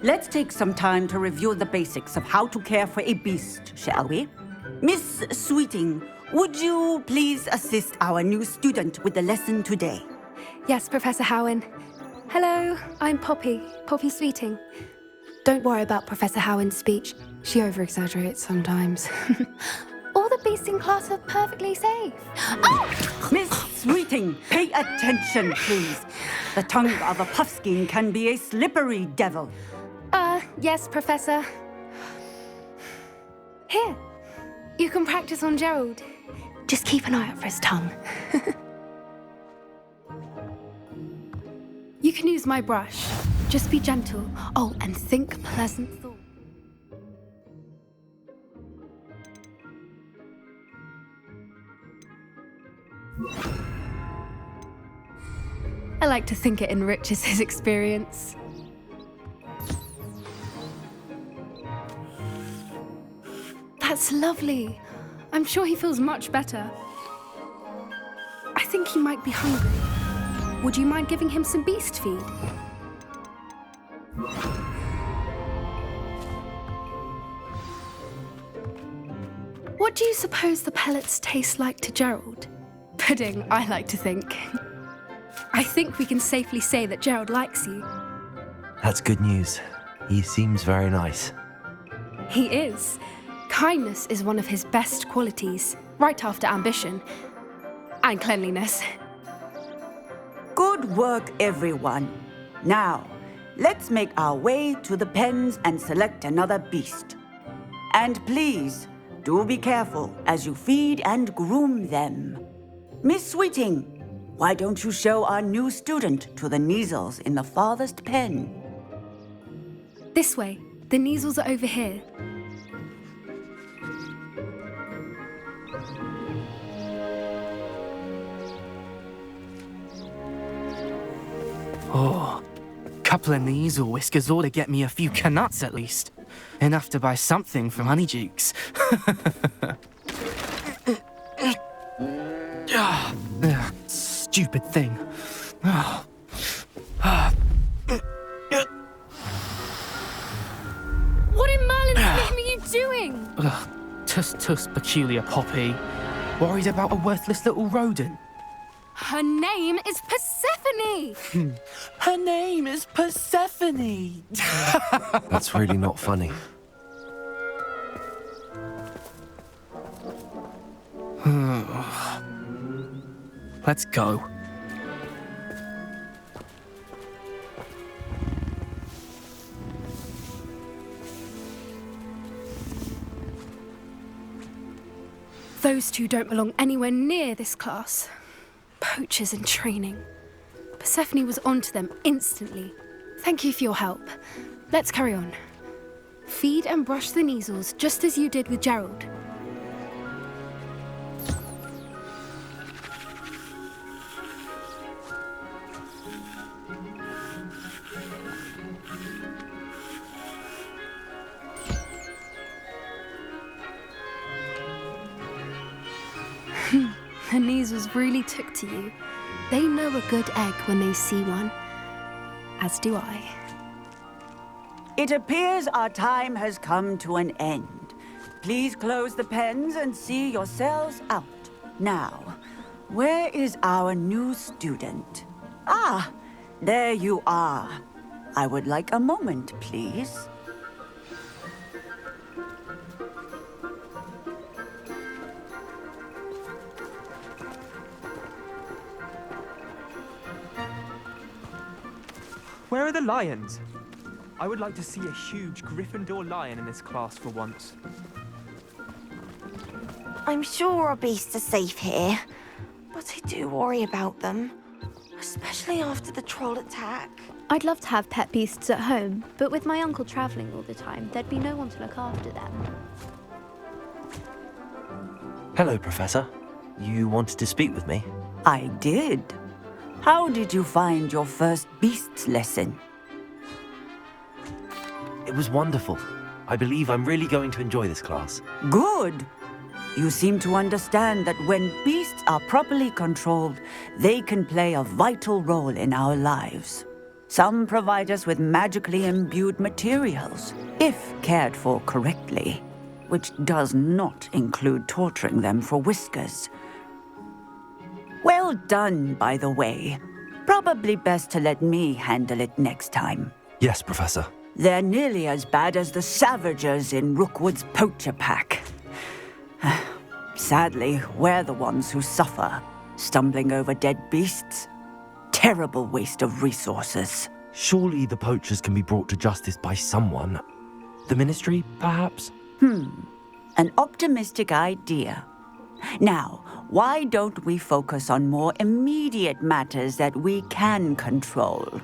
Let's take some time to review the basics of how to care for a beast, shall we? Miss Sweeting, would you please assist our new student with the lesson today? Yes, Professor Howen. Hello, I'm Poppy Sweeting. Don't worry about Professor Howen's speech. She over-exaggerates sometimes. All the beasts in class are perfectly safe. Oh! Miss Sweeting, pay attention, please. The tongue of a puffskein can be a slippery devil. Yes, Professor. Here, you can practice on Gerald. Just keep an eye out for his tongue. You can use my brush. Just be gentle. Oh, and think pleasant thoughts. I like to think it enriches his experience. That's lovely. I'm sure he feels much better. I think he might be hungry. Would you mind giving him some beast feed? What do you suppose the pellets taste like to Gerald? Pudding, I like to think. I think we can safely say that Gerald likes you. That's good news. He seems very nice. He is. Kindness is one of his best qualities, right after ambition. And cleanliness. Good work, everyone. Now, let's make our way to the pens and select another beast. And please, do be careful as you feed and groom them. Miss Sweeting, why don't you show our new student to the Kneazles in the farthest pen? This way. The Kneazles are over here. Oh, couple of Kneazle whiskers ought to get me a few canuts at least. Enough to buy something from Honeydukes. Stupid thing. What in Merlin's name are you doing? Tuss, peculiar Poppy. Worried about a worthless little rodent. Her name is Persephone! Her name is Persephone! That's really not funny. Let's go. Those two don't belong anywhere near this class. Poachers in training. Persephone was onto them instantly. Thank you for your help. Let's carry on. Feed and brush the Kneazles just as you did with Gerald. The Kneazles really took to you. They know a good egg when they see one. As do I. It appears our time has come to an end. Please close the pens and see yourselves out. Now, where is our new student? Ah, there you are. I would like a moment, please. Where are the lions? I would like to see a huge Gryffindor lion in this class for once. I'm sure our beasts are safe here, but I do worry about them, especially after the troll attack. I'd love to have pet beasts at home, but with my uncle travelling all the time, there'd be no one to look after them. Hello, Professor. You wanted to speak with me? I did. How did you find your first beasts lesson? It was wonderful. I believe I'm really going to enjoy this class. Good. You seem to understand that when beasts are properly controlled, they can play a vital role in our lives. Some provide us with magically imbued materials, if cared for correctly, which does not include torturing them for whiskers. Well done, by the way. Probably best to let me handle it next time. Yes, Professor. They're nearly as bad as the Savagers in Rookwood's poacher pack. Sadly, we're the ones who suffer, stumbling over dead beasts. Terrible waste of resources. Surely the poachers can be brought to justice by someone. The Ministry, perhaps? An optimistic idea. Now, why don't we focus on more immediate matters that we can control?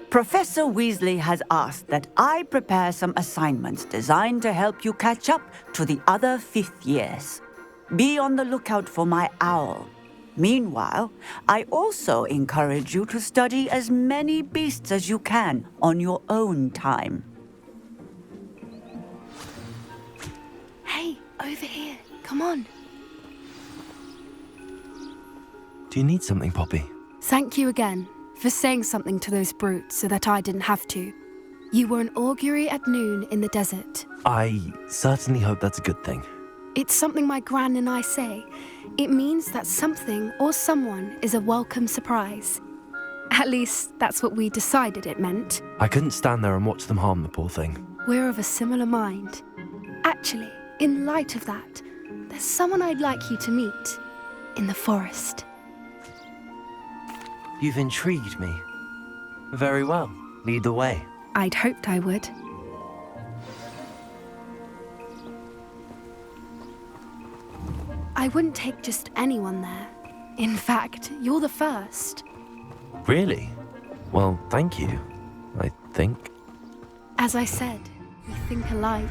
Professor Weasley has asked that I prepare some assignments designed to help you catch up to the other fifth years. Be on the lookout for my owl. Meanwhile, I also encourage you to study as many beasts as you can on your own time. Hey, over here. Come on. Do you need something, Poppy? Thank you again for saying something to those brutes so that I didn't have to. You were an augury at noon in the desert. I certainly hope that's a good thing. It's something my gran and I say. It means that something or someone is a welcome surprise. At least, that's what we decided it meant. I couldn't stand there and watch them harm the poor thing. We're of a similar mind. Actually, in light of that, there's someone I'd like you to meet in the forest. You've intrigued me. Very well. Lead the way. I'd hoped I would. I wouldn't take just anyone there. In fact, you're the first. Really? Well, thank you, I think. As I said, we think alike.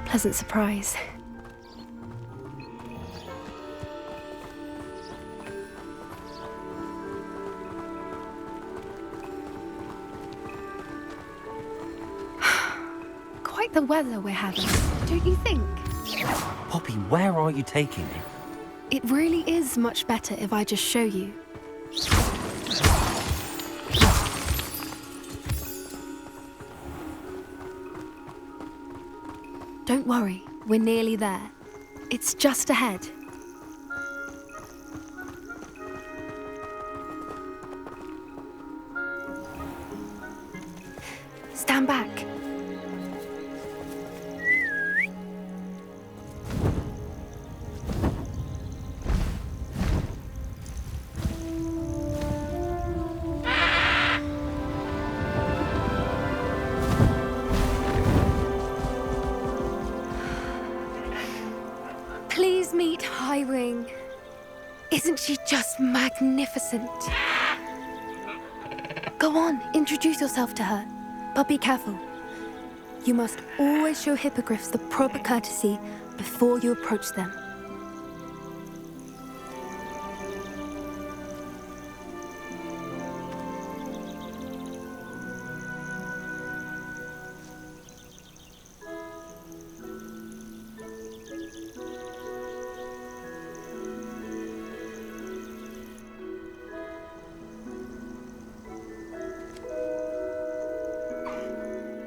Pleasant surprise. Quite the weather we're having, don't you think? Poppy, where are you taking me? It really is much better if I just show you. Don't worry, we're nearly there. It's just ahead. Stand back. Please meet Highwing. Isn't she just magnificent? Go on, introduce yourself to her. But be careful. You must always show hippogriffs the proper courtesy before you approach them.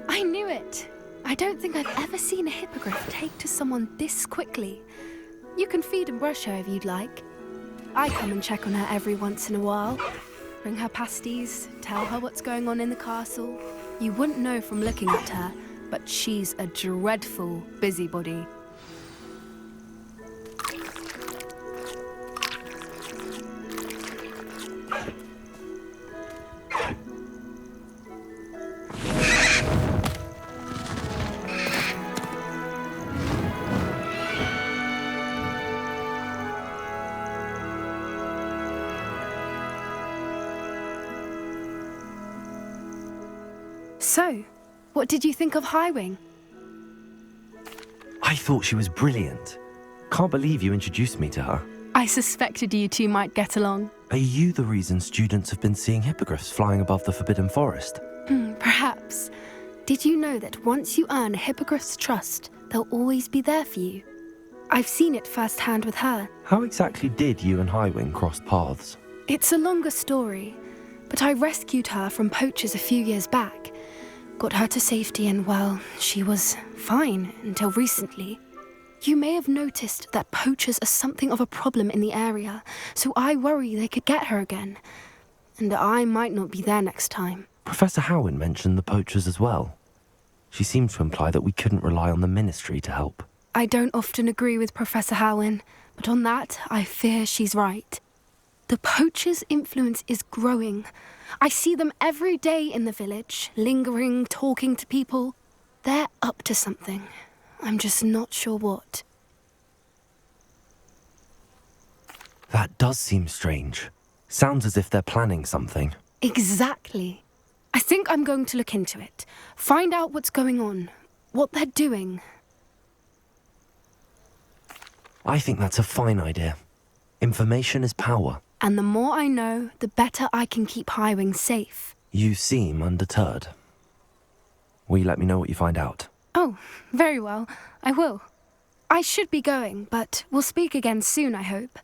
I knew it! I don't think I've ever seen a hippogriff take to someone this quickly. You can feed and brush her if you'd like. I come and check on her every once in a while. Bring her pasties, tell her what's going on in the castle. You wouldn't know from looking at her, but she's a dreadful busybody. So, what did you think of Highwing? I thought she was brilliant. Can't believe you introduced me to her. I suspected you two might get along. Are you the reason students have been seeing hippogriffs flying above the Forbidden Forest? Perhaps. Did you know that once you earn a hippogriff's trust, they'll always be there for you? I've seen it firsthand with her. How exactly did you and Highwing cross paths? It's a longer story, but I rescued her from poachers a few years back. Got her to safety and, well, she was fine until recently. You may have noticed that poachers are something of a problem in the area, so I worry they could get her again. And I might not be there next time. Professor Howin mentioned the poachers as well. She seemed to imply that we couldn't rely on the Ministry to help. I don't often agree with Professor Howin, but on that, I fear she's right. The poachers' influence is growing. I see them every day in the village, lingering, talking to people. They're up to something. I'm just not sure what. That does seem strange. Sounds as if they're planning something. Exactly. I think I'm going to look into it. Find out what's going on, what they're doing. I think that's a fine idea. Information is power. And the more I know, the better I can keep Highwing safe. You seem undeterred. Will you let me know what you find out? Oh, very well. I will. I should be going, but we'll speak again soon, I hope.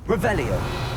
Revelio.